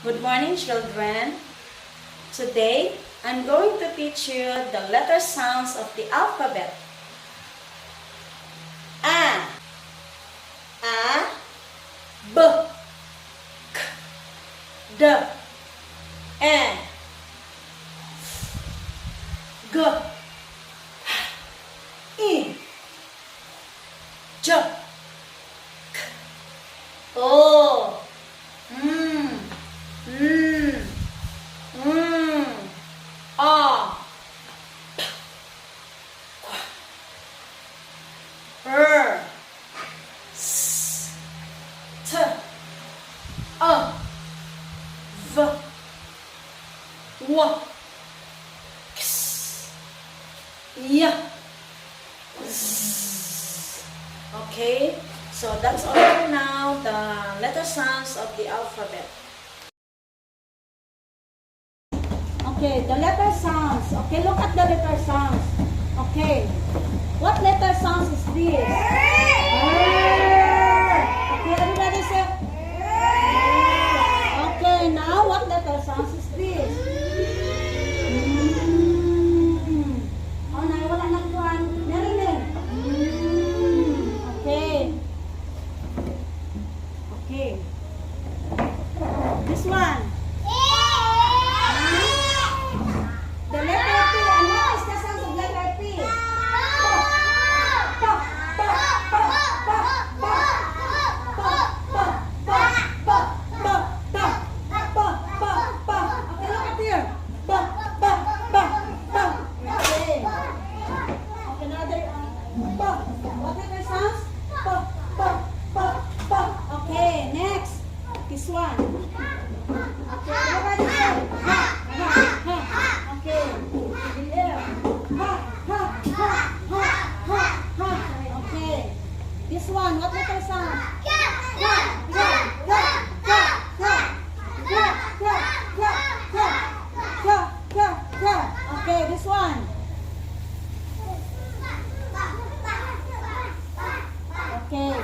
Good morning, children. Today, I'm going to teach you the letter sounds of the alphabet. A, B, K, D, E, G, I, J, K, O, A, R, S, T, A, V, W, X, Y, Z. Okay, so that's all for now, the letter sounds of the alphabet. Okay, the letter sounds. Okay, look at the letter sounds. Okay, what letter sounds is this? Okay, everybody say. Okay, now what letter sounds is this? Oh, na wala nagkuhan. Narinig. Okay. Okay. This one. The letter P. And what is the sound of letter P? Okay, look at here. Okay. Okay, another. What letter sounds? Okay, next. This one. Okay, everybody say. Okay. There. Okay. This one, what letter sound? Okay, this one. Okay.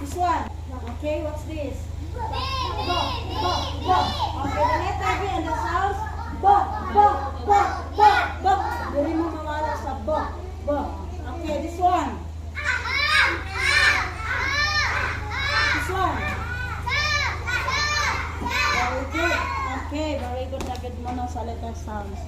This one. Okay, what's this? Okay, the letter B and the sounds. Dili mo mawala sa bo. Okay, this one. This one. Very good. Okay, very good na good mo na sa letter sounds.